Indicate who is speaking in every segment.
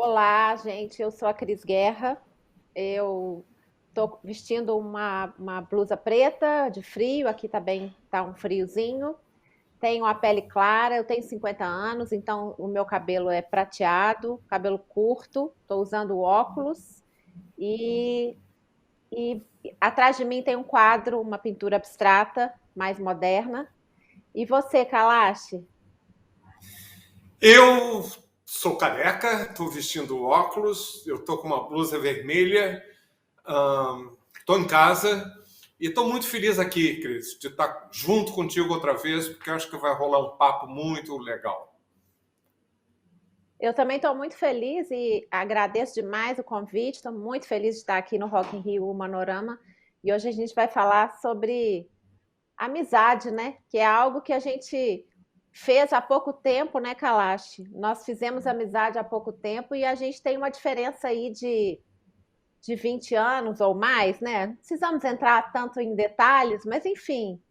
Speaker 1: Olá, gente. Eu sou a Cris Guerra. Eu estou vestindo uma blusa preta de frio. Aqui também tá um friozinho. Tenho a pele clara. Eu tenho 50 anos, então o meu cabelo é prateado, cabelo curto. Estou usando óculos e, e atrás de mim tem um quadro, uma pintura abstrata mais moderna. E você, Kalashi?
Speaker 2: Eu sou careca, estou vestindo óculos, eu estou com uma blusa vermelha, estou em casa e estou muito feliz aqui, Cris, de estar junto contigo outra vez, porque acho que vai rolar um papo muito legal.
Speaker 1: Eu também estou muito feliz e agradeço demais o convite. Estou muito feliz de estar aqui no Rock in Rio Manorama. E hoje a gente vai falar sobre amizade, né? Que é algo que a gente fez há pouco tempo, né, Kalashi? Nós fizemos amizade há pouco tempo e a gente tem uma diferença aí de 20 anos ou mais, né? Não precisamos entrar tanto em detalhes, mas enfim.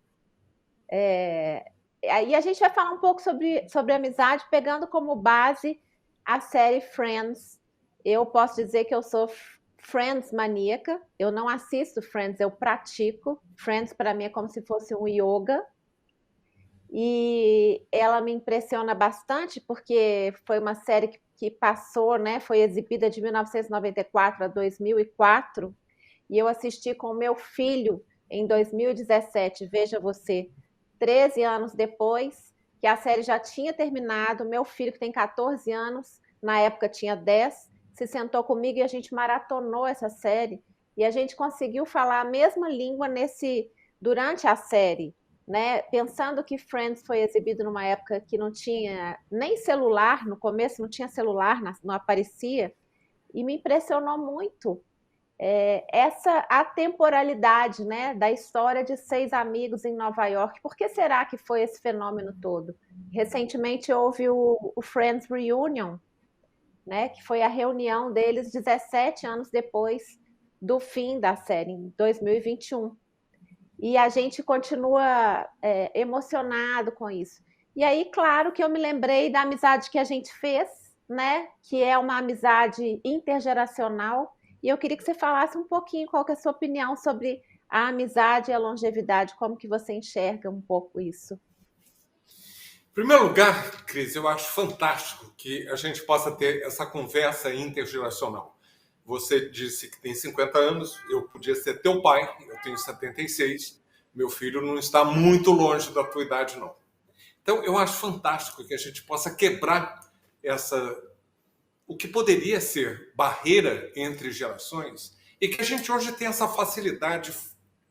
Speaker 1: Aí a gente vai falar um pouco sobre amizade, pegando como base a série Friends. Eu posso dizer que eu sou Friends maníaca. Eu não assisto Friends, eu pratico. Friends para mim é como se fosse um yoga. E ela me impressiona bastante porque foi uma série que passou, né? Foi exibida de 1994 a 2004 e eu assisti com o meu filho em 2017. Veja você, 13 anos depois que a série já tinha terminado, meu filho que tem 14 anos, na época tinha 10, se sentou comigo e a gente maratonou essa série e a gente conseguiu falar a mesma língua durante a série, né? Pensando que Friends foi exibido numa época que não tinha nem celular, no começo não tinha celular, não aparecia, e me impressionou muito essa atemporalidade, né, da história de seis amigos em Nova York. Por que será que foi esse fenômeno todo? Recentemente houve o Friends Reunion, né, que foi a reunião deles 17 anos depois do fim da série, em 2021. E a gente continua emocionado com isso. E aí, claro que eu me lembrei da amizade que a gente fez, né? Que é uma amizade intergeracional. E eu queria que você falasse um pouquinho qual que é a sua opinião sobre a amizade e a longevidade, como que você enxerga um pouco isso.
Speaker 2: Em primeiro lugar, Cris, eu acho fantástico que a gente possa ter essa conversa intergeracional. Você disse que tem 50 anos, eu podia ser teu pai, eu tenho 76, meu filho não está muito longe da tua idade, não. Então, eu acho fantástico que a gente possa quebrar essa o que poderia ser barreira entre gerações e que a gente hoje tem essa facilidade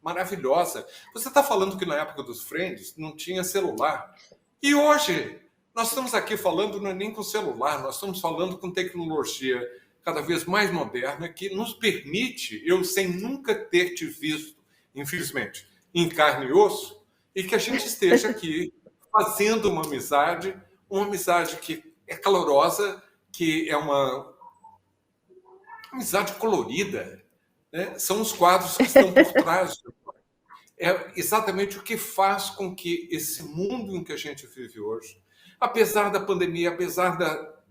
Speaker 2: maravilhosa. Você está falando que na época dos Friends não tinha celular. E hoje nós estamos aqui falando não é nem com celular, nós estamos falando com tecnologia cada vez mais moderna que nos permite, eu sem nunca ter te visto, infelizmente, em carne e osso, e que a gente esteja aqui fazendo uma amizade que é calorosa, que é uma amizade colorida, né? São os quadros que estão por trás. É exatamente o que faz com que esse mundo em que a gente vive hoje, apesar da pandemia, apesar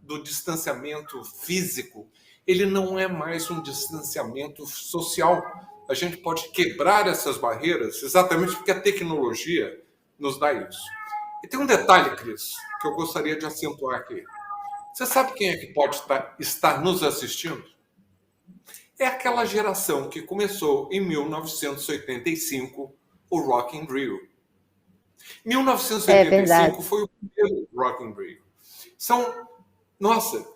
Speaker 2: do distanciamento físico, ele não é mais um distanciamento social. A gente pode quebrar essas barreiras exatamente porque a tecnologia nos dá isso. E tem um detalhe, Cris, que eu gostaria de acentuar aqui. Você sabe quem é que pode estar nos assistindo? É aquela geração que começou em 1985 o Rock in Rio.
Speaker 1: É verdade.
Speaker 2: 1985 foi o primeiro Rock in Rio. São, nossa,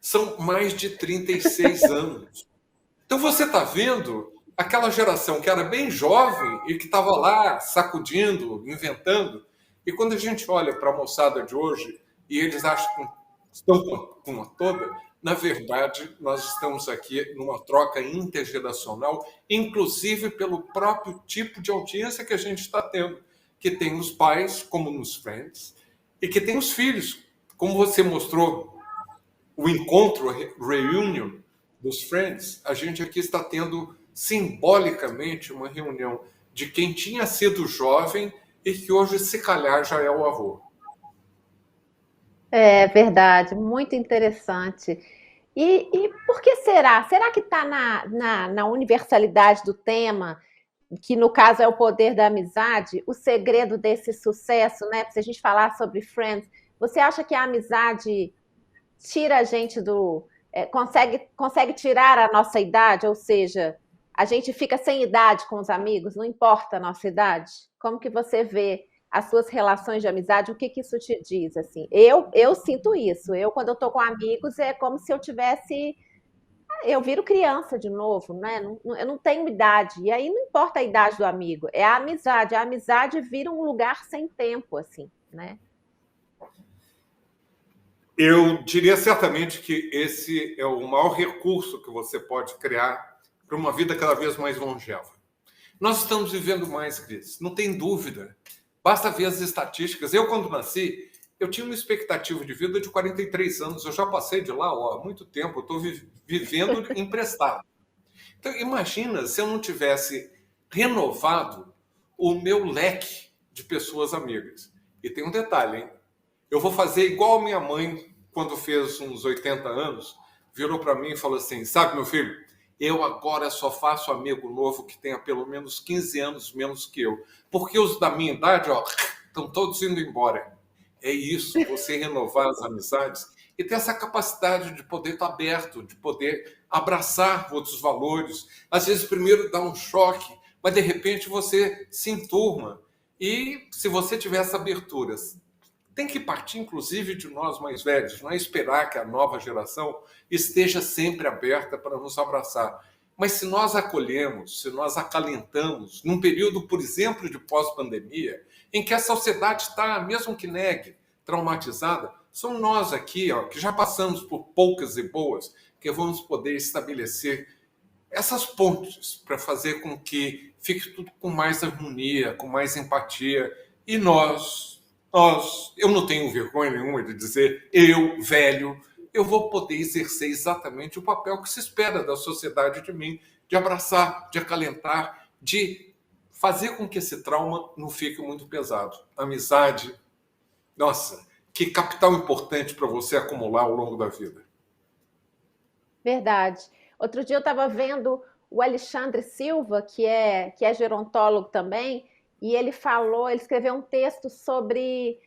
Speaker 2: são mais de 36 anos. Então você está vendo aquela geração que era bem jovem e que estava lá sacudindo, inventando. E quando a gente olha para a moçada de hoje e eles acham que estão com uma toda, na verdade, nós estamos aqui numa troca intergeracional, inclusive pelo próprio tipo de audiência que a gente está tendo, que tem os pais, como nos Friends, e que tem os filhos, como você mostrou o encontro, reunion dos Friends, a gente aqui está tendo simbolicamente uma reunião de quem tinha sido jovem e que hoje, se calhar, já é o avô.
Speaker 1: É verdade, muito interessante. E por que será? Será que está na universalidade do tema, que no caso é o poder da amizade, o segredo desse sucesso, né? Se a gente falar sobre Friends, você acha que a amizade tira a gente do. Consegue tirar a nossa idade, ou seja, a gente fica sem idade com os amigos, não importa a nossa idade? Como que você vê as suas relações de amizade? O que que isso te diz? Assim, eu sinto isso. Eu, quando eu tô com amigos, é como se eu tivesse. Eu viro criança de novo, né? Eu não tenho idade. E aí não importa a idade do amigo, é a amizade. A amizade vira um lugar sem tempo, assim, né?
Speaker 2: Eu diria certamente que esse é o maior recurso que você pode criar para uma vida cada vez mais longeva. Nós estamos vivendo mais crises, não tem dúvida. Basta ver as estatísticas. Eu, quando nasci, eu tinha uma expectativa de vida de 43 anos. Eu já passei de lá há muito tempo. Eu estou vivendo emprestado. Então, imagina se eu não tivesse renovado o meu leque de pessoas amigas. E tem um detalhe, hein? Eu vou fazer igual a minha mãe, quando fez uns 80 anos, virou para mim e falou assim: sabe, meu filho, eu agora só faço amigo novo que tenha pelo menos 15 anos menos que eu. Porque os da minha idade, ó, estão todos indo embora. É isso, você renovar as amizades e ter essa capacidade de poder estar aberto, de poder abraçar outros valores. Às vezes, primeiro dá um choque, mas de repente você se enturma. E se você tiver essa abertura, tem que partir, inclusive, de nós mais velhos, não é esperar que a nova geração esteja sempre aberta para nos abraçar. Mas se nós acolhemos, se nós acalentamos, num período, por exemplo, de pós-pandemia, em que a sociedade está, mesmo que negue, traumatizada, são nós aqui, ó, que já passamos por poucas e boas, que vamos poder estabelecer essas pontes para fazer com que fique tudo com mais harmonia, com mais empatia. E eu não tenho vergonha nenhuma de dizer, eu, velho, eu vou poder exercer exatamente o papel que se espera da sociedade de mim, de abraçar, de acalentar, de fazer com que esse trauma não fique muito pesado. Amizade, nossa, que capital importante para você acumular ao longo da vida.
Speaker 1: Verdade. Outro dia eu estava vendo o Alexandre Silva, que é gerontólogo também, e ele falou, ele escreveu um texto sobre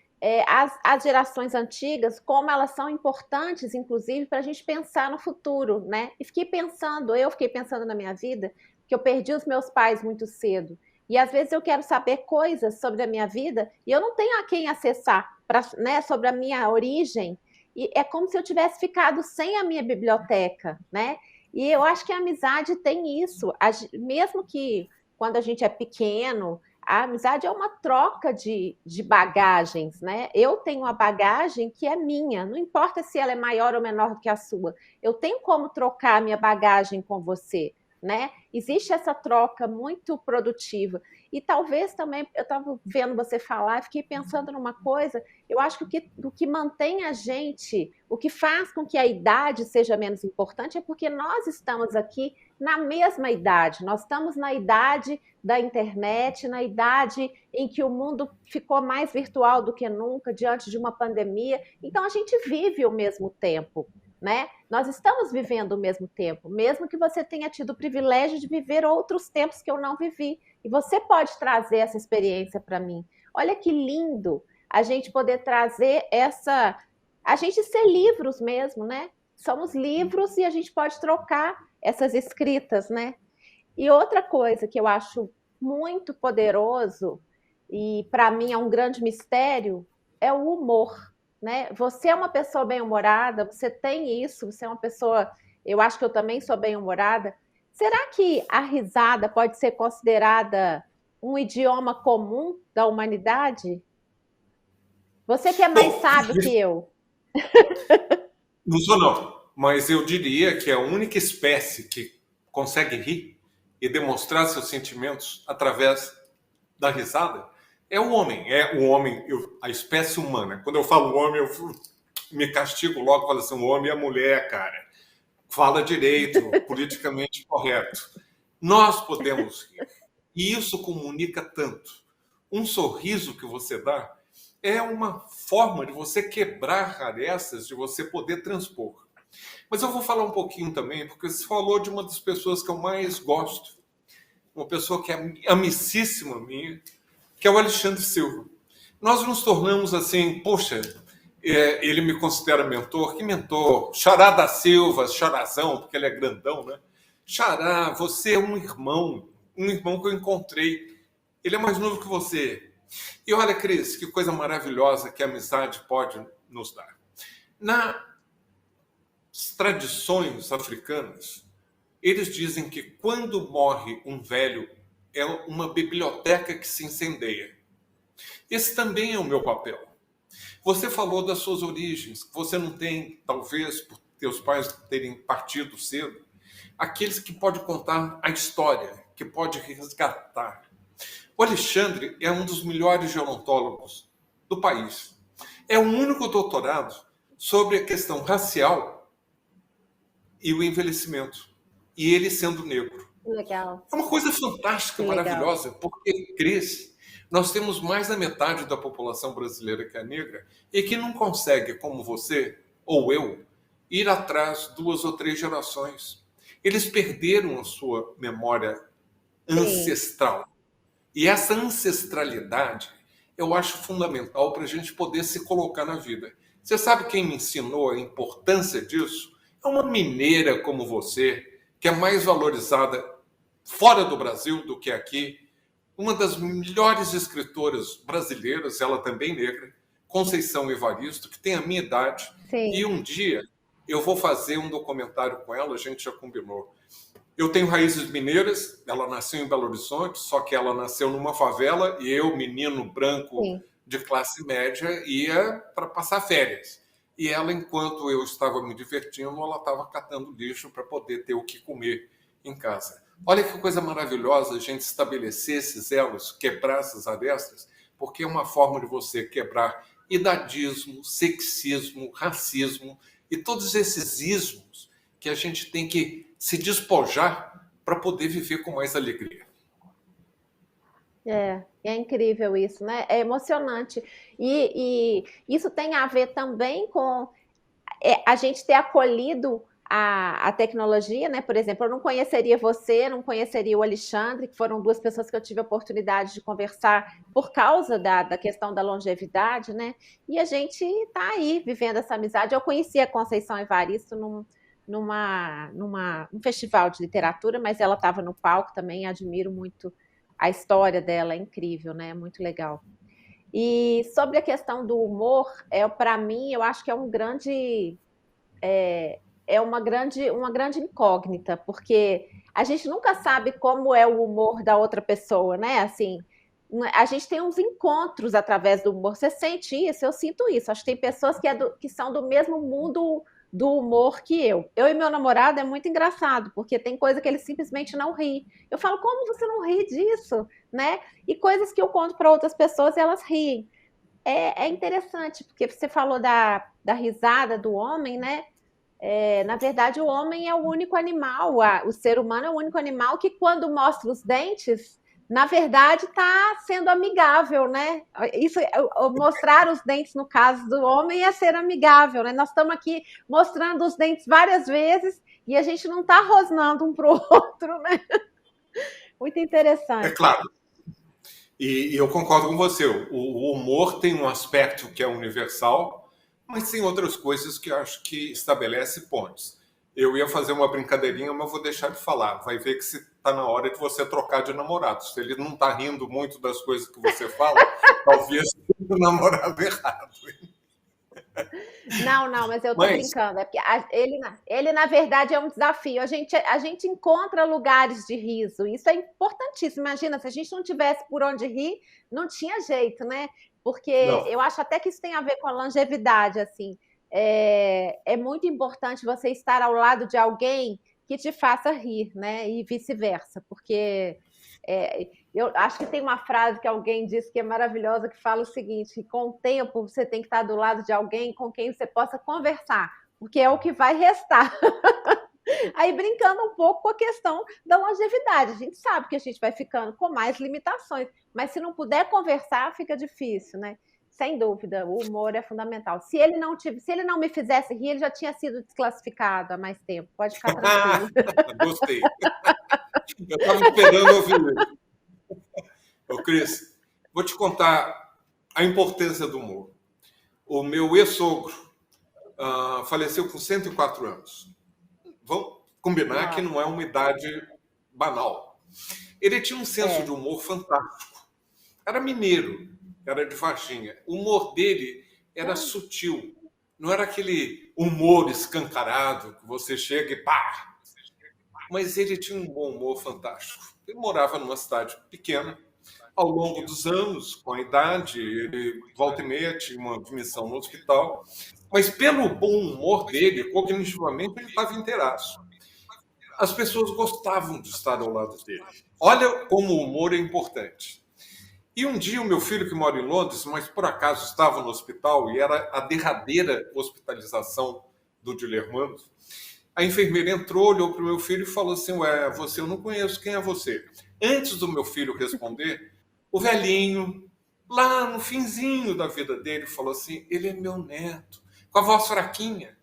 Speaker 1: as gerações antigas, como elas são importantes, inclusive, para a gente pensar no futuro, né? E eu fiquei pensando na minha vida, que eu perdi os meus pais muito cedo. E às vezes eu quero saber coisas sobre a minha vida e eu não tenho a quem acessar, né, sobre a minha origem, e é como se eu tivesse ficado sem a minha biblioteca, né? E eu acho que a amizade tem isso, mesmo que quando a gente é pequeno, a amizade é uma troca de bagagens, né? Eu tenho uma bagagem que é minha, não importa se ela é maior ou menor do que a sua, eu tenho como trocar a minha bagagem com você, né? Existe essa troca muito produtiva. E talvez também, eu estava vendo você falar, fiquei pensando numa coisa, eu acho que o que mantém a gente, o que faz com que a idade seja menos importante é porque nós estamos aqui na mesma idade, nós estamos na idade da internet, na idade em que o mundo ficou mais virtual do que nunca, diante de uma pandemia, então a gente vive o mesmo tempo, né? Nós estamos vivendo o mesmo tempo, mesmo que você tenha tido o privilégio de viver outros tempos que eu não vivi, e você pode trazer essa experiência para mim. Olha que lindo a gente poder trazer a gente ser livros mesmo, né? Somos livros e a gente pode trocar essas escritas, né? E outra coisa que eu acho muito poderoso e para mim é um grande mistério é o humor, né? Você é uma pessoa bem-humorada, você tem isso, você é uma pessoa, eu acho que eu também sou bem-humorada. Será que a risada pode ser considerada um idioma comum da humanidade? Você que é mais
Speaker 2: Bom,
Speaker 1: sábio que eu.
Speaker 2: não sou não, mas eu diria que a única espécie que consegue rir e demonstrar seus sentimentos através da risada é o homem. É o homem, a espécie humana. Quando eu falo homem, eu me castigo logo, falo assim, o homem e a mulher, cara. Fala direito, politicamente correto. Nós podemos rir. E isso comunica tanto. Um sorriso que você dá é uma forma de você quebrar arestas, de você poder transpor. Mas eu vou falar um pouquinho também, porque você falou de uma das pessoas que eu mais gosto, uma pessoa que é amicíssima minha, que é o Alexandre Silva. Nós nos tornamos assim, poxa, ele me considera mentor, que mentor? Xará da Silva, Xarazão, porque ele é grandão, né? Xará, você é um irmão que eu encontrei. Ele é mais novo que você. E olha, Cris, que coisa maravilhosa que a amizade pode nos dar. Nas tradições africanas, eles dizem que quando morre um velho, é uma biblioteca que se incendeia. Esse também é o meu papel. Você falou das suas origens, que você não tem, talvez, por teus pais terem partido cedo, aqueles que podem contar a história, que pode resgatar. O Alexandre é um dos melhores gerontólogos do país. É o único doutorado sobre a questão racial e o envelhecimento. E ele sendo negro.
Speaker 1: Legal.
Speaker 2: É uma coisa fantástica,
Speaker 1: Que legal.
Speaker 2: maravilhosa, porque, Cris, nós temos mais da metade da população brasileira que é negra e que não consegue, como você ou eu, ir atrás 2 ou 3 gerações. Eles perderam a sua memória
Speaker 1: Sim,
Speaker 2: ancestral. E essa ancestralidade eu acho fundamental para a gente poder se colocar na vida. Você sabe quem me ensinou a importância disso? É uma mineira como você, que é mais valorizada fora do Brasil do que aqui, uma das melhores escritoras brasileiras, ela também negra, Conceição Evaristo, que tem a minha idade. E
Speaker 1: sim,
Speaker 2: um dia eu vou fazer um documentário com ela, a gente já combinou. Eu tenho raízes mineiras, ela nasceu em Belo Horizonte, só que ela nasceu numa favela e eu, menino branco
Speaker 1: sim.
Speaker 2: de classe média, ia para passar férias. E ela, enquanto eu estava me divertindo, ela estava catando lixo para poder ter o que comer em casa. Olha que coisa maravilhosa a gente estabelecer esses elos, quebrar essas arestas, porque é uma forma de você quebrar idadismo, sexismo, racismo e todos esses ismos que a gente tem que se despojar para poder viver com mais alegria.
Speaker 1: É incrível isso, né? É emocionante. E isso tem a ver também com a gente ter acolhido a tecnologia, né? Por exemplo, eu não conheceria você, não conheceria o Alexandre, que foram 2 pessoas que eu tive a oportunidade de conversar por causa da questão da longevidade, né? E a gente está aí vivendo essa amizade. Eu conheci a Conceição Evaristo num festival de literatura, mas ela estava no palco também, admiro muito a história dela, é incrível, né? Muito legal. E sobre a questão do humor, para mim, eu acho que é um grande é uma grande incógnita, porque a gente nunca sabe como é o humor da outra pessoa, né? Assim, a gente tem uns encontros através do humor. Você sente isso? Eu sinto isso. Acho que tem pessoas que são do mesmo mundo do humor que eu. Eu e meu namorado é muito engraçado, porque tem coisa que ele simplesmente não ri. Eu falo, como você não ri disso? Né? E coisas que eu conto para outras pessoas e elas riem. É interessante, porque você falou da risada do homem, né? Na verdade, o homem é o único animal, o ser humano é o único animal que, quando mostra os dentes, na verdade, está sendo amigável, né? Isso, mostrar os dentes, no caso do homem, é ser amigável, né? Nós estamos aqui mostrando os dentes várias vezes e a gente não está rosnando um para o outro, né? Muito
Speaker 2: É
Speaker 1: interessante.
Speaker 2: claro, e eu concordo com você. O humor tem um aspecto que é universal, mas tem outras coisas que eu acho que estabelece pontes. Eu ia fazer uma brincadeirinha, mas vou deixar de falar. Vai ver que se está na hora de você trocar de namorado. Se ele não está rindo muito das coisas que você fala, talvez seja o namorado errado.
Speaker 1: Não, não, mas eu estou
Speaker 2: Mas,
Speaker 1: brincando. É porque ele, na verdade, é um desafio. A gente encontra lugares de riso. Isso é importantíssimo. Imagina, se a gente não tivesse por onde rir, não tinha jeito, né? Porque
Speaker 2: não,
Speaker 1: eu acho até que isso tem a ver com a longevidade, assim. É muito importante você estar ao lado de alguém que te faça rir, né? E vice-versa, porque eu acho que tem uma frase que alguém disse que é maravilhosa, que fala o seguinte: que com o tempo você tem que estar do lado de alguém com quem você possa conversar, porque é o que vai restar. Aí brincando um pouco com a questão da longevidade, a gente sabe que a gente vai ficando com mais limitações, mas se não puder conversar, fica difícil, né? sem dúvida, o humor é fundamental. Se ele não me fizesse rir, ele já tinha sido desclassificado há mais tempo. Pode ficar tranquilo.
Speaker 2: Gostei. Eu estava esperando ouvir isso. Ô, Cris, vou te contar a importância do humor. O meu ex-sogro faleceu com 104 anos. Vamos combinar que não é uma idade banal. Ele tinha um senso de humor fantástico. Era mineiro, era de Varginha. O humor dele era sutil. Não era aquele humor escancarado que você chega e pá! Mas ele tinha um bom humor fantástico. Ele morava numa cidade pequena. Ao longo dos anos, com a idade, ele volta e meia tinha uma admissão no hospital. Mas pelo bom humor dele, cognitivamente, ele estava inteiraço. As pessoas gostavam de estar ao lado dele. Olha como o humor é importante. E um dia o meu filho, que mora em Londres, mas por acaso estava no hospital e era a derradeira hospitalização do Dilermando, a enfermeira entrou, olhou para o meu filho e falou assim: ué, você, eu não conheço, quem é você? Antes do meu filho responder, o velhinho, lá no finzinho da vida dele, falou assim: ele é meu neto, com a voz fraquinha.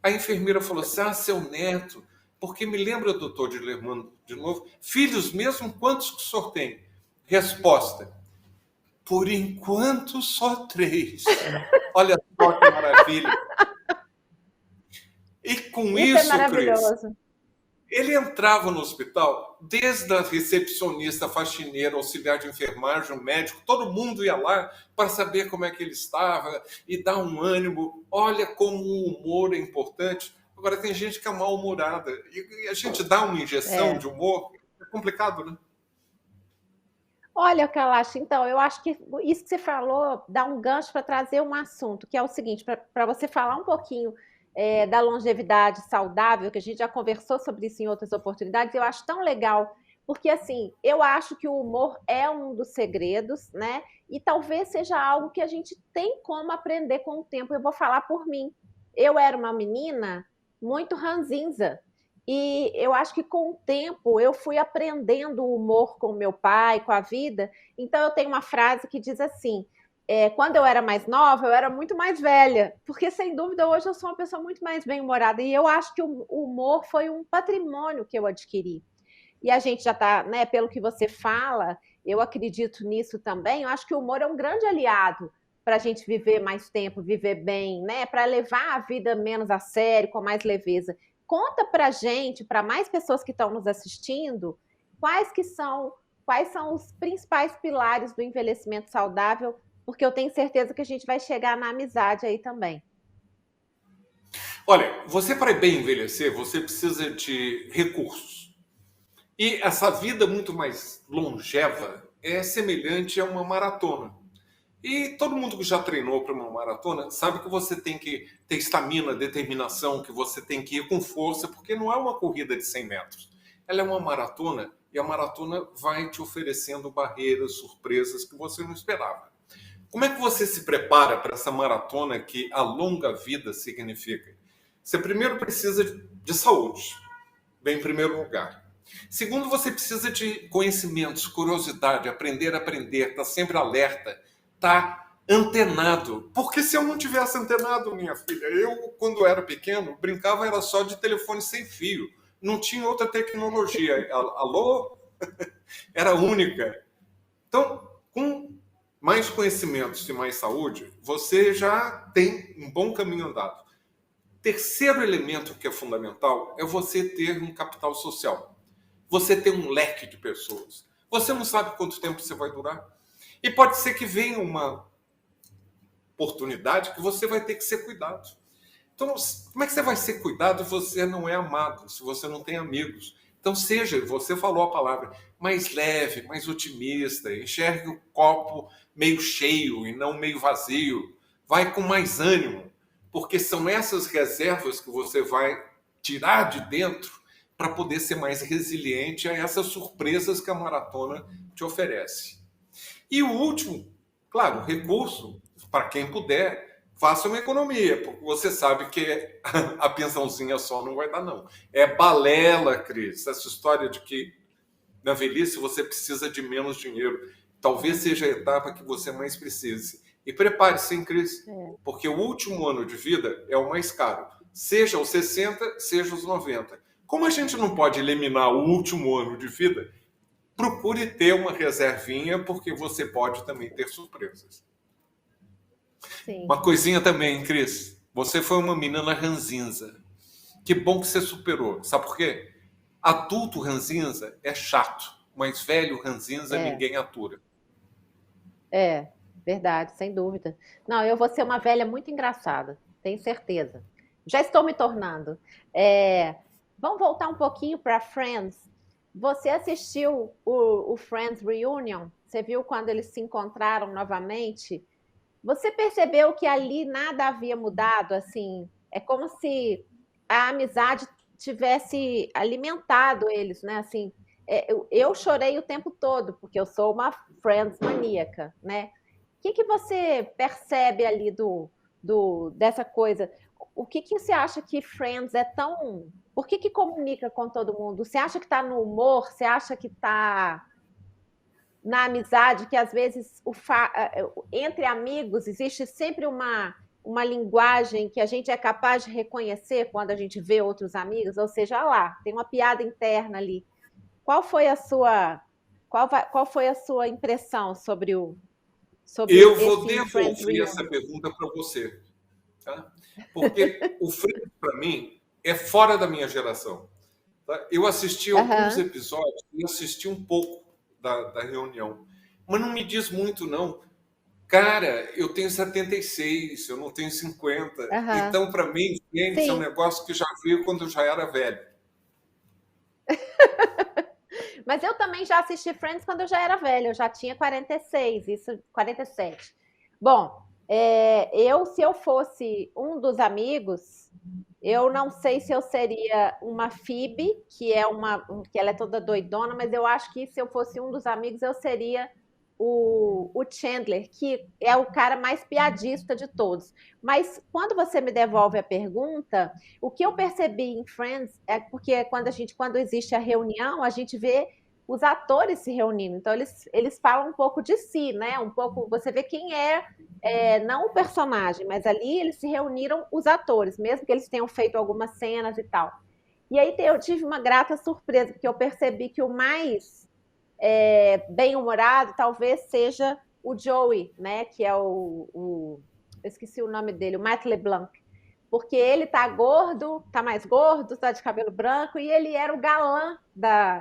Speaker 2: A enfermeira falou assim: ah, seu neto, porque me lembra, doutor Dilermando, de novo, filhos mesmo, quantos que o senhor tem? Resposta: por enquanto só 3. Olha só que maravilha. E com
Speaker 1: Isso é
Speaker 2: isso,
Speaker 1: maravilhoso.
Speaker 2: Cris, ele entrava no hospital, desde a recepcionista, a faxineira, auxiliar de enfermagem, o médico, todo mundo ia lá para saber como é que ele estava e dar um ânimo. Olha como o humor é importante. Agora, tem gente que é mal-humorada e a gente dá uma injeção de humor, é complicado, né?
Speaker 1: Olha, Kalash, então, eu acho que isso que você falou dá um gancho para trazer um assunto, que é o seguinte, para você falar um pouquinho da longevidade saudável, que a gente já conversou sobre isso em outras oportunidades, eu acho tão legal, porque assim, eu acho que o humor é um dos segredos, né? E talvez seja algo que a gente tem como aprender com o tempo. Eu vou falar por mim. Eu era uma menina muito ranzinza, e eu acho que com o tempo eu fui aprendendo o humor com meu pai, com a vida. Então eu tenho uma frase que diz assim: quando eu era mais nova, eu era muito mais velha, porque sem dúvida hoje eu sou uma pessoa muito mais bem-humorada. E eu acho que o humor foi um patrimônio que eu adquiri. E a gente já está, né, pelo que você fala, eu acredito nisso também. Eu acho que o humor é um grande aliado para a gente viver mais tempo, viver bem, né? Para levar a vida menos a sério, com mais leveza. Conta para a gente, para mais pessoas que estão nos assistindo, quais são os principais pilares do envelhecimento saudável, porque eu tenho certeza que a gente vai chegar na amizade aí também.
Speaker 2: Olha, você para bem envelhecer, você precisa de recursos. E essa vida muito mais longeva é semelhante a uma maratona. E todo mundo que já treinou para uma maratona sabe que você tem que ter estamina, determinação, que você tem que ir com força, porque não é uma corrida de 100 metros. Ela é uma maratona e a maratona vai te oferecendo barreiras, surpresas que você não esperava. Como é que você se prepara para essa maratona que a longa vida significa? Você primeiro precisa de saúde, bem em primeiro lugar. Segundo, você precisa de conhecimentos, curiosidade, aprender a aprender, estar sempre alerta, estar antenado. Porque se eu não tivesse antenado, minha filha, eu, quando era pequeno, brincava era só de telefone sem fio. Não tinha outra tecnologia. Alô? Era única. Então, com mais conhecimentos e mais saúde, você já tem um bom caminho andado. Terceiro elemento que é fundamental é você ter um capital social. Você ter um leque de pessoas. Você não sabe quanto tempo você vai durar. E pode ser que venha uma oportunidade que você vai ter que ser cuidado. Então, como é que você vai ser cuidado se você não é amado, se você não tem amigos? Então, seja, você falou a palavra, mais leve, mais otimista, enxergue o copo meio cheio e não meio vazio. Vai com mais ânimo, porque são essas reservas que você vai tirar de dentro para poder ser mais resiliente a essas surpresas que a maratona te oferece. E o último, claro, recurso, para quem puder, faça uma economia, porque você sabe que a pensãozinha só não vai dar, não. É balela, Cris, essa história de que na velhice você precisa de menos dinheiro. Talvez seja a etapa que você mais precise. E prepare-se, hein, Cris?
Speaker 1: É.
Speaker 2: Porque o último ano de vida é o mais caro. Seja os 60, seja os 90. Como a gente não pode eliminar o último ano de vida, procure ter uma reservinha, porque você pode também ter surpresas.
Speaker 1: Sim.
Speaker 2: Uma coisinha também, Cris. Você foi uma menina ranzinza. Que bom que você superou. Sabe por quê? Adulto ranzinza é chato, mas velho ranzinza ninguém atura.
Speaker 1: É, verdade, sem dúvida. Não, eu vou ser uma velha muito engraçada, tenho certeza. Já estou me tornando. É, vamos voltar um pouquinho para Friends. Você assistiu o Friends Reunion? Você viu quando eles se encontraram novamente? Você percebeu que ali nada havia mudado? Assim, é como se a amizade tivesse alimentado eles, né? Assim, eu chorei o tempo todo, porque eu sou uma Friends maníaca, né? O que que você percebe ali dessa coisa? O que que você acha que Friends é tão... Por que que comunica com todo mundo? Você acha que está no humor? Você acha que está na amizade, que às vezes entre amigos existe sempre uma linguagem que a gente é capaz de reconhecer quando a gente vê outros amigos, ou seja, lá, tem uma piada interna ali. Qual foi a sua qual foi a sua impressão sobre
Speaker 2: Eu vou
Speaker 1: esse Friends
Speaker 2: devolver essa
Speaker 1: Reunion?
Speaker 2: pergunta para você, tá? Porque o Friends, para mim, é fora da minha geração. Tá? Eu assisti alguns
Speaker 1: Aham.
Speaker 2: episódios e assisti um pouco da reunião. Mas não me diz muito, não. Cara, eu tenho 76, eu não tenho 50.
Speaker 1: Aham.
Speaker 2: Então, para mim, Friends é um
Speaker 1: Sim.
Speaker 2: negócio que já veio quando eu já era velho.
Speaker 1: Mas eu também já assisti Friends quando eu já era velha, eu já tinha 46, isso, 47. Bom, se eu fosse um dos amigos, eu não sei se eu seria uma Phoebe, que ela é toda doidona, mas eu acho que se eu fosse um dos amigos, eu seria o Chandler, que é o cara mais piadista de todos. Mas quando você me devolve a pergunta, o que eu percebi em Friends é porque quando existe a reunião, a gente vê os atores se reunindo. Então eles falam um pouco de si, né? Um pouco, você vê quem não o personagem, mas ali eles se reuniram os atores, mesmo que eles tenham feito algumas cenas e tal. E aí eu tive uma grata surpresa, porque eu percebi que o mais bem-humorado talvez seja o Joey, né? Que é eu esqueci o nome dele, o Matt LeBlanc. Porque ele tá gordo, tá mais gordo, tá de cabelo branco, e ele era o galã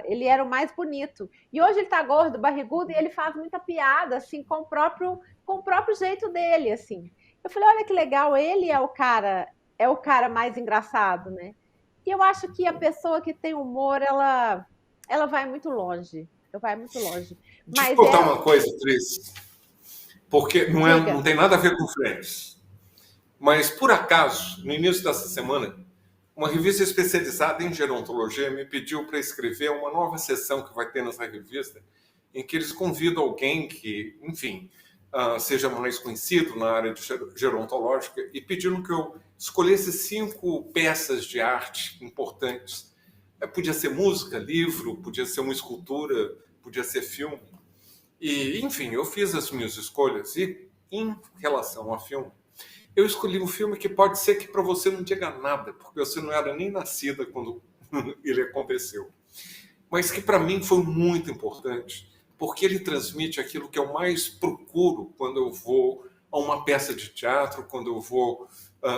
Speaker 1: ele era o mais bonito. E hoje ele tá gordo, barrigudo, e ele faz muita piada, assim, com o próprio jeito dele, assim. Eu falei, olha que legal, ele é o cara mais engraçado, né? E eu acho que a pessoa que tem humor, ela vai muito longe. Vai muito longe.
Speaker 2: Deixa eu te
Speaker 1: Mas
Speaker 2: contar uma coisa, Cris, porque não
Speaker 1: diga.
Speaker 2: tem nada a ver com Friends. Mas, por acaso, no início dessa semana, uma revista especializada em gerontologia me pediu para escrever uma nova sessão que vai ter nessa revista, em que eles convidam alguém que, enfim, seja mais conhecido na área de gerontológica, e pediram que eu escolhesse 5 peças de arte importantes. Podia ser música, livro, podia ser uma escultura, podia ser filme. E, enfim, eu fiz as minhas escolhas e, em relação a filme, eu escolhi um filme que pode ser que para você não diga nada, porque você não era nem nascida quando ele aconteceu. Mas que para mim foi muito importante, porque ele transmite aquilo que eu mais procuro quando eu vou a uma peça de teatro, quando eu vou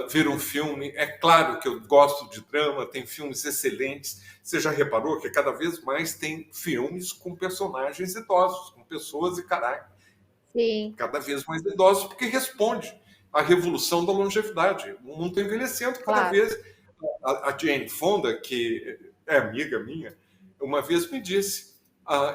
Speaker 2: ver um filme. É claro que eu gosto de drama, tem filmes excelentes. Você já reparou que cada vez mais tem filmes com personagens idosos, com pessoas e caráter
Speaker 1: Sim,
Speaker 2: cada vez mais idosos, porque responde à revolução da longevidade. O mundo está envelhecendo cada
Speaker 1: claro.
Speaker 2: vez. A Jane Fonda, que é amiga minha, uma vez me disse: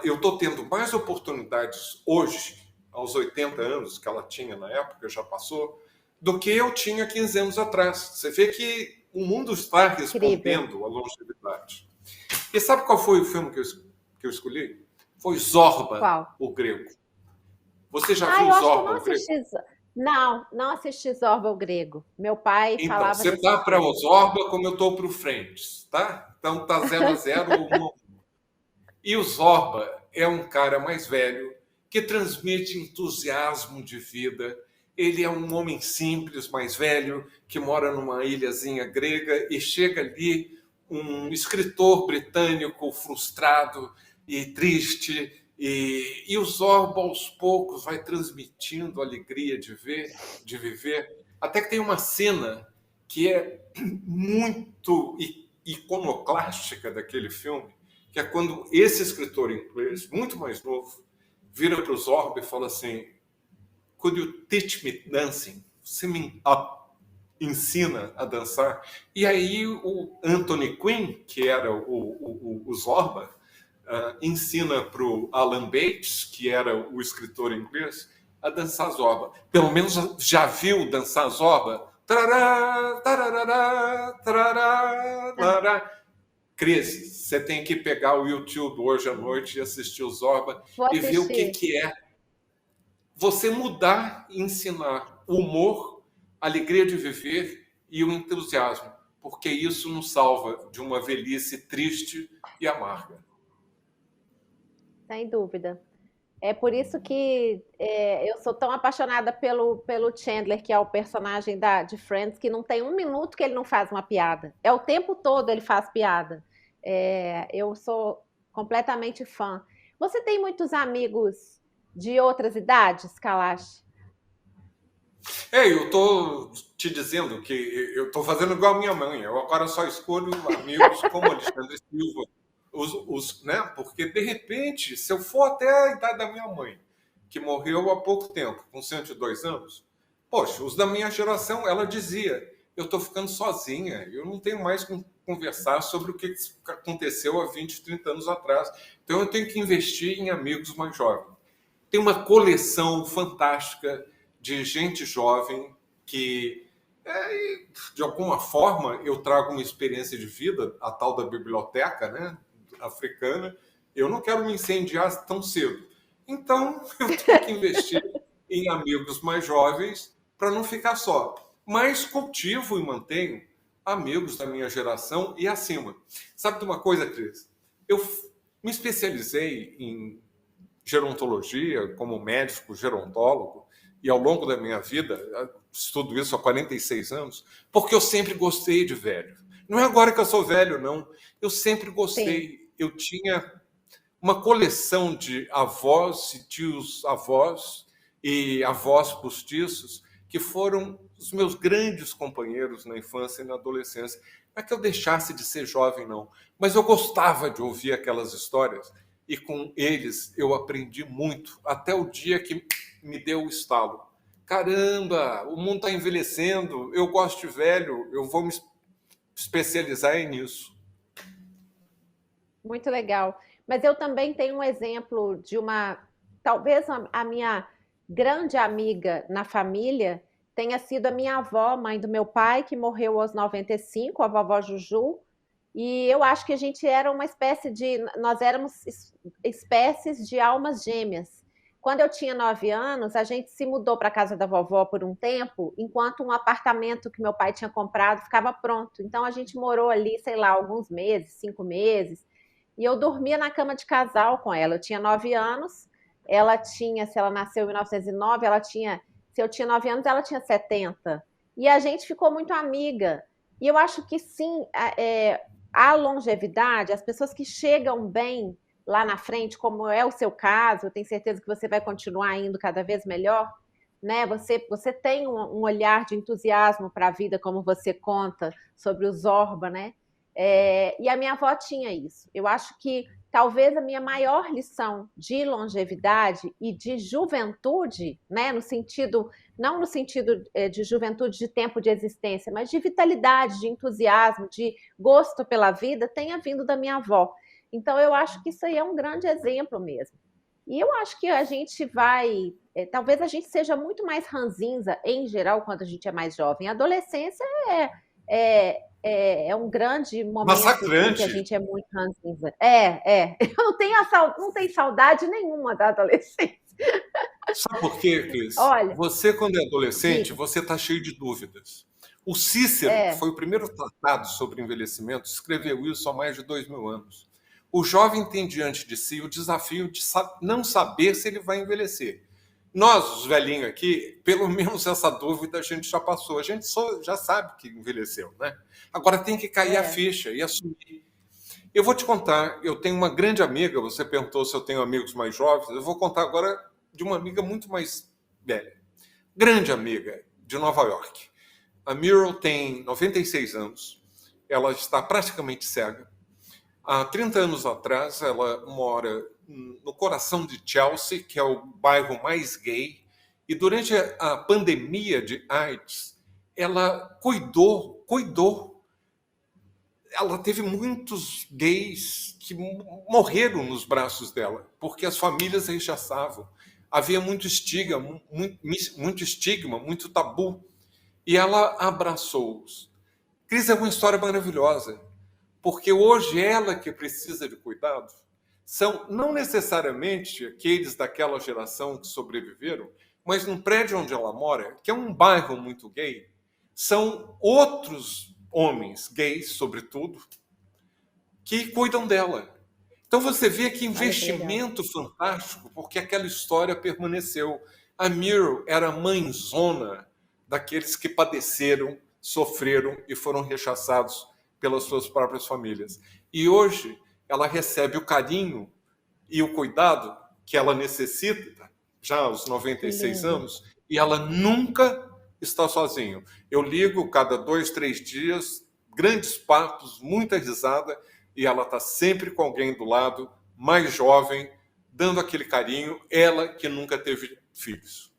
Speaker 2: eu estou tendo mais oportunidades hoje, aos 80 anos, que ela tinha na época, já passou, do que eu tinha 15 anos atrás. Você vê que o mundo está
Speaker 1: Incrível.
Speaker 2: respondendo à longevidade. E sabe qual foi o filme que eu escolhi? Foi Zorba,
Speaker 1: Qual?
Speaker 2: o grego. Você já
Speaker 1: Ah,
Speaker 2: viu
Speaker 1: eu acho que eu
Speaker 2: Zorba,
Speaker 1: não
Speaker 2: o grego?
Speaker 1: assisti. Não, não assisti Zorba o Grego. Meu pai
Speaker 2: Então,
Speaker 1: falava
Speaker 2: você
Speaker 1: desse
Speaker 2: tá para
Speaker 1: filme.
Speaker 2: o Zorba como eu estou para o Friends, tá? Então tá 0-0. E o Zorba é um cara mais velho que transmite entusiasmo de vida. ele é um homem simples, mais velho, que mora numa ilhazinha grega e chega ali um escritor britânico frustrado e triste e o Zorba aos poucos vai transmitindo a alegria de viver, até que tem uma cena que é muito iconoclástica daquele filme, que é quando esse escritor inglês, muito mais novo, vira para o Zorba e fala assim: Could you teach me dancing? Você me ensina a dançar? E aí o Anthony Quinn, que era o Zorba, ensina para o Alan Bates, que era o escritor inglês, a dançar Zorba. Pelo menos já viu dançar Zorba? Tarará, tarará, tarará, tarará. Cris, você tem que pegar o YouTube hoje à noite e assistir o Zorba e ver o que é você mudar e ensinar o humor, a alegria de viver e o entusiasmo, porque isso nos salva de uma velhice triste e amarga.
Speaker 1: Sem dúvida. É por isso que eu sou tão apaixonada pelo Chandler, que é o personagem de Friends, que não tem um minuto que ele não faz uma piada. É o tempo todo ele faz piada. Eu sou completamente fã. Você tem muitos amigos de outras idades, Kalash?
Speaker 2: Eu tô te dizendo que eu tô fazendo igual a minha mãe. Eu agora só escolho amigos como Alexandre Silva, né? Porque, de repente, se eu for até a idade da minha mãe, que morreu há pouco tempo, com 102 anos, poxa, os da minha geração, ela dizia, eu estou ficando sozinha, eu não tenho mais com conversar sobre o que aconteceu há 20, 30 anos atrás. Então, eu tenho que investir em amigos mais jovens. Tem uma coleção fantástica de gente jovem que, de alguma forma, eu trago uma experiência de vida, a tal da biblioteca, né, africana. Eu não quero me incendiar tão cedo. Então, eu tenho que investir em amigos mais jovens para não ficar só. Mas cultivo e mantenho amigos da minha geração e acima. Sabe de uma coisa, Cris? Eu me especializei em gerontologia como médico gerontólogo e ao longo da minha vida, estudo isso há 46 anos, porque eu sempre gostei de velho. Não é agora que eu sou velho, não. Eu sempre gostei. Sim. Eu tinha uma coleção de avós e tios-avós e avós postiços que foram os meus grandes companheiros na infância e na adolescência. Não é que eu deixasse de ser jovem, não. Mas eu gostava de ouvir aquelas histórias e com eles eu aprendi muito, até o dia que me deu o estalo. Caramba, o mundo está envelhecendo, eu gosto de velho, eu vou me especializar nisso.
Speaker 1: Muito legal. Mas eu também tenho um exemplo de talvez a minha grande amiga na família tenha sido a minha avó, mãe do meu pai, que morreu aos 95, a vovó Juju. E eu acho que a gente era nós éramos espécies de almas gêmeas. Quando eu tinha 9 anos, a gente se mudou para a casa da vovó por um tempo, enquanto um apartamento que meu pai tinha comprado ficava pronto. Então a gente morou ali, sei lá, alguns meses, 5 meses. E eu dormia na cama de casal com ela. Eu tinha 9 anos, se ela nasceu em 1909, se eu tinha 9 anos, ela tinha 70. E a gente ficou muito amiga. E eu acho que sim, a longevidade, as pessoas que chegam bem lá na frente, como é o seu caso, eu tenho certeza que você vai continuar indo cada vez melhor, né? Você tem um olhar de entusiasmo para a vida, como você conta sobre o Zorba, né? E a minha avó tinha isso. Eu acho que talvez a minha maior lição de longevidade e de juventude, né, não no sentido de juventude de tempo de existência, mas de vitalidade, de entusiasmo, de gosto pela vida, tenha vindo da minha avó. Então eu acho que isso aí é um grande exemplo mesmo. E eu acho que a gente talvez a gente seja muito mais ranzinza em geral quando a gente é mais jovem. A adolescência é um grande momento em que a gente é muito ranzinza. Eu não tenho saudade nenhuma da adolescência.
Speaker 2: Sabe por quê, Cris? Olha, você, quando é adolescente, você está cheio de dúvidas. O Cícero, que foi o primeiro tratado sobre envelhecimento, escreveu isso há mais de 2000 anos. O jovem tem diante de si o desafio de não saber se ele vai envelhecer. Nós, os velhinhos aqui, pelo menos essa dúvida a gente já passou. A gente só já sabe que envelheceu, né? Agora tem que cair a
Speaker 1: É.
Speaker 2: ficha e assumir. Eu vou te contar, eu tenho uma grande amiga, você perguntou se eu tenho amigos mais jovens, eu vou contar agora de uma amiga muito mais velha. Grande amiga de Nova York. A Muriel tem 96 anos, ela está praticamente cega. Há 30 anos atrás, ela mora no coração de Chelsea, que é o bairro mais gay, e durante a pandemia de AIDS, ela cuidou. Ela teve muitos gays que morreram nos braços dela, porque as famílias rechaçavam. Havia muito estigma, muito tabu, e ela abraçou-os. Cris, é uma história maravilhosa, porque hoje ela que precisa de cuidado são não necessariamente aqueles daquela geração que sobreviveram, mas no prédio onde ela mora, que é um bairro muito gay, são outros homens gays, sobretudo, que cuidam dela. Então você vê que
Speaker 1: Olha que legal.
Speaker 2: investimento fantástico, porque aquela história permaneceu. A Muriel era mãezona daqueles que padeceram, sofreram e foram rechaçados pelas suas próprias famílias. E hoje ela recebe o carinho e o cuidado que ela necessita, já aos
Speaker 1: Que
Speaker 2: 96
Speaker 1: lindo.
Speaker 2: anos, e ela nunca está sozinha. Eu ligo cada 2, 3 dias, grandes papos, muita risada, e ela está sempre com alguém do lado, mais jovem, dando aquele carinho, ela que nunca teve filhos.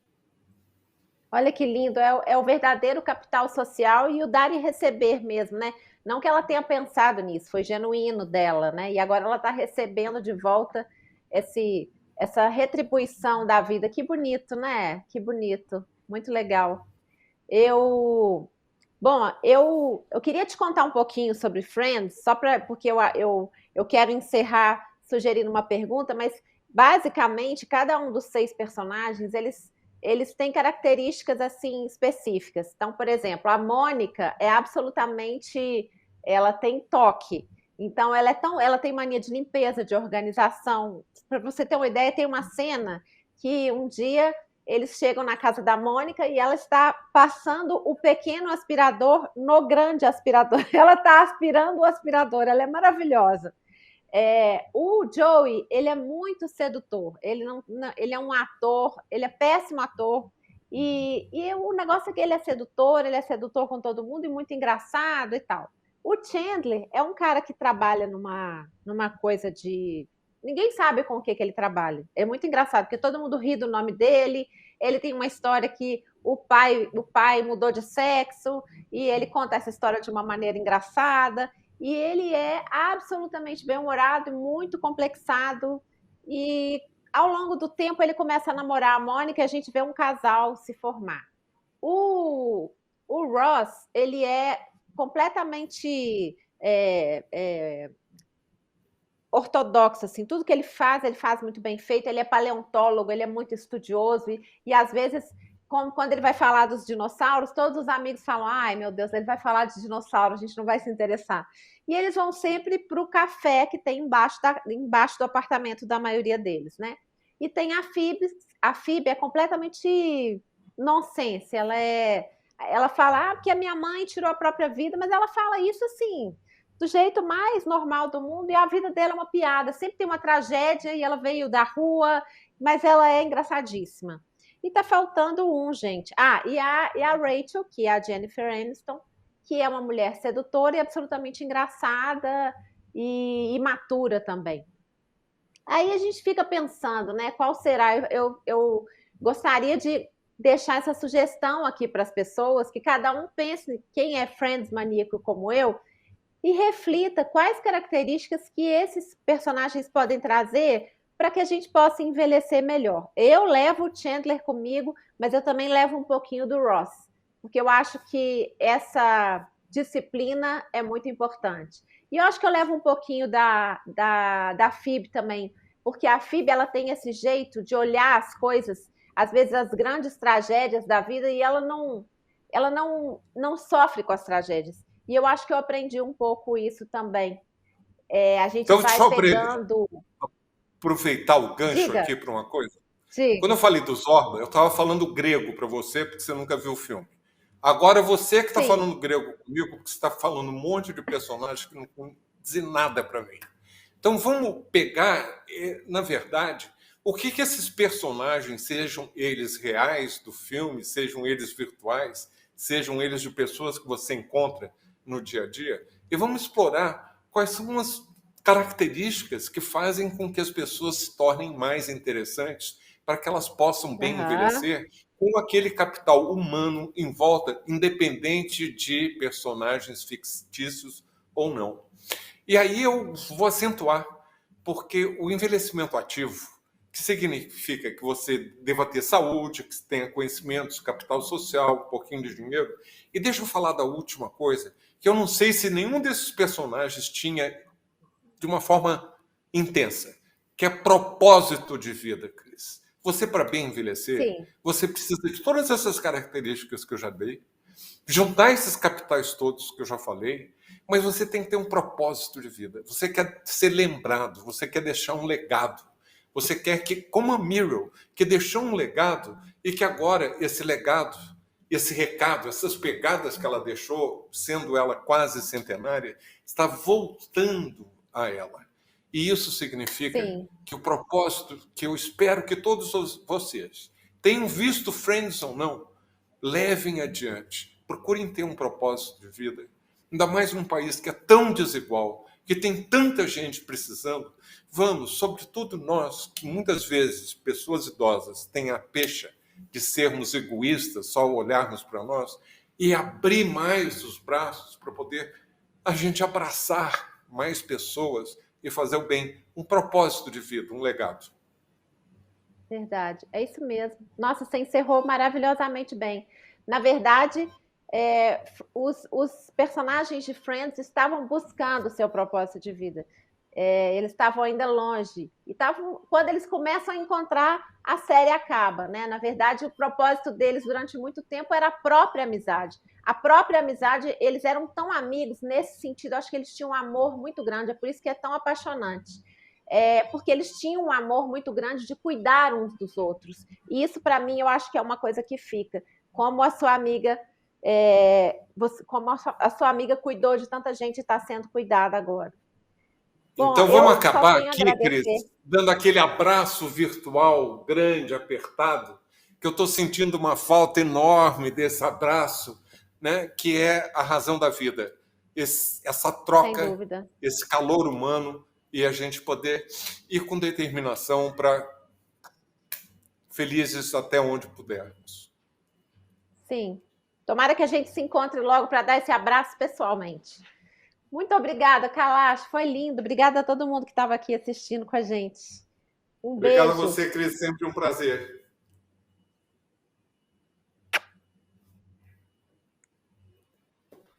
Speaker 1: Olha que lindo, é o verdadeiro capital social e o dar e receber mesmo, né? Não que ela tenha pensado nisso, foi genuíno dela, né? E agora ela está recebendo de volta essa retribuição da vida. Que bonito, né? Que bonito, muito legal. Eu, bom, eu queria te contar um pouquinho sobre Friends, só porque eu quero encerrar sugerindo uma pergunta, mas basicamente cada um dos 6 personagens, eles têm características assim específicas. Então, por exemplo, a Mônica é absolutamente, ela tem toque. Então, ela tem mania de limpeza, de organização. Para você ter uma ideia, tem uma cena que um dia eles chegam na casa da Mônica e ela está passando o pequeno aspirador no grande aspirador. Ela está aspirando o aspirador, ela é maravilhosa. O Joey, ele é muito sedutor, ele é um ator, ele é péssimo ator, e o negócio é que ele é sedutor com todo mundo e muito engraçado e tal. O Chandler é um cara que trabalha numa coisa de. Ninguém sabe com o que ele trabalha. É muito engraçado, porque todo mundo ri do nome dele. Ele tem uma história que o pai mudou de sexo, e ele conta essa história de uma maneira engraçada. E ele é absolutamente bem-humorado e muito complexado. E ao longo do tempo ele começa a namorar a Mônica e a gente vê um casal se formar. O, o Ross, ele é completamente ortodoxo, assim, tudo que ele faz muito bem feito, ele é paleontólogo, ele é muito estudioso, e às vezes, como quando ele vai falar dos dinossauros, todos os amigos falam, ai meu Deus, ele vai falar de dinossauro, a gente não vai se interessar. E eles vão sempre para o café que tem embaixo do apartamento da maioria deles, né? E tem a Phoebe é completamente nonsense, ela fala, porque a minha mãe tirou a própria vida, mas ela fala isso assim, do jeito mais normal do mundo, e a vida dela é uma piada. Sempre tem uma tragédia e ela veio da rua, mas ela é engraçadíssima. E tá faltando um, gente. E a Rachel, que é a Jennifer Aniston, que é uma mulher sedutora e absolutamente engraçada e imatura também. Aí a gente fica pensando, né? Qual será? Eu gostaria de deixar essa sugestão aqui para as pessoas, que cada um pense quem é Friends maníaco como eu, e reflita quais características que esses personagens podem trazer para que a gente possa envelhecer melhor. Eu levo o Chandler comigo, mas eu também levo um pouquinho do Ross, porque eu acho que essa disciplina é muito importante. E eu acho que eu levo um pouquinho da Phoebe também, porque a Phoebe ela tem esse jeito de olhar as coisas, às vezes as grandes tragédias da vida, e ela não sofre com as tragédias. E eu acho que eu aprendi um pouco isso também. A gente
Speaker 2: Então,
Speaker 1: vai
Speaker 2: só para
Speaker 1: pegando.
Speaker 2: aproveitar o gancho
Speaker 1: Diga.
Speaker 2: aqui para uma coisa, Quando
Speaker 1: Diga.
Speaker 2: eu falei do Zorba, eu estava falando grego para você, porque você nunca viu o filme. Agora você que está
Speaker 1: Sim,
Speaker 2: falando grego comigo, porque você está falando um monte de personagens que não dizem nada para mim. Então vamos pegar, na verdade, o que, que esses personagens, sejam eles reais do filme, sejam eles virtuais, sejam eles de pessoas que você encontra no dia a dia, e vamos explorar quais são as características que fazem com que as pessoas se tornem mais interessantes para que elas possam bem
Speaker 1: aham,
Speaker 2: envelhecer com aquele capital humano em volta, independente de personagens fictícios ou não. E aí eu vou acentuar, porque o envelhecimento ativo, que significa que você deva ter saúde, que tenha conhecimentos, capital social, um pouquinho de dinheiro. E deixa eu falar da última coisa, que eu não sei se nenhum desses personagens tinha de uma forma intensa, que é propósito de vida, Cris. Você, para bem envelhecer,
Speaker 1: sim,
Speaker 2: você precisa de todas essas características que eu já dei, juntar esses capitais todos que eu já falei, mas você tem que ter um propósito de vida. Você quer ser lembrado, você quer deixar um legado. Você quer que, como a Muriel, que deixou um legado e que agora esse legado, esse recado, essas pegadas que ela deixou, sendo ela quase centenária, está voltando a ela. E isso significa
Speaker 1: sim.
Speaker 2: que o propósito que eu espero que todos vocês tenham visto Friends ou não, levem adiante. Procurem ter um propósito de vida. Ainda mais num país que é tão desigual, que tem tanta gente precisando. Vamos, sobretudo nós, que muitas vezes, pessoas idosas, têm a pecha de sermos egoístas, só olharmos para nós, e abrir mais os braços para poder a gente abraçar mais pessoas e fazer o bem. Um propósito de vida, um legado.
Speaker 1: Verdade, é isso mesmo. Nossa, você encerrou maravilhosamente bem. Na verdade, os personagens de Friends estavam buscando o seu propósito de vida. Eles estavam ainda longe. E quando eles começam a encontrar, a série acaba, né? Na verdade, o propósito deles durante muito tempo era a própria amizade. A própria amizade, eles eram tão amigos nesse sentido, acho que eles tinham um amor muito grande, é por isso que é tão apaixonante. Porque eles tinham um amor muito grande de cuidar uns dos outros. E isso, para mim, eu acho que é uma coisa que fica. Como a sua amiga, como a sua amiga cuidou de tanta gente e está sendo cuidada agora. Bom,
Speaker 2: Então vamos
Speaker 1: eu só
Speaker 2: acabar
Speaker 1: tenho a
Speaker 2: aqui, Cris,
Speaker 1: agradecer.
Speaker 2: dando aquele abraço virtual grande, apertado, que eu estou sentindo uma falta enorme desse abraço, né? Que é a razão da vida. Essa
Speaker 1: Sem
Speaker 2: troca,
Speaker 1: dúvida.
Speaker 2: esse calor humano e a gente poder ir com determinação para felizes até onde pudermos.
Speaker 1: Sim. Tomara que a gente se encontre logo para dar esse abraço pessoalmente. Muito obrigada, Kalash. Foi lindo. Obrigada a todo mundo que estava aqui assistindo com a gente. Um
Speaker 2: Obrigado a
Speaker 1: beijo.
Speaker 2: você, Cris, sempre um prazer.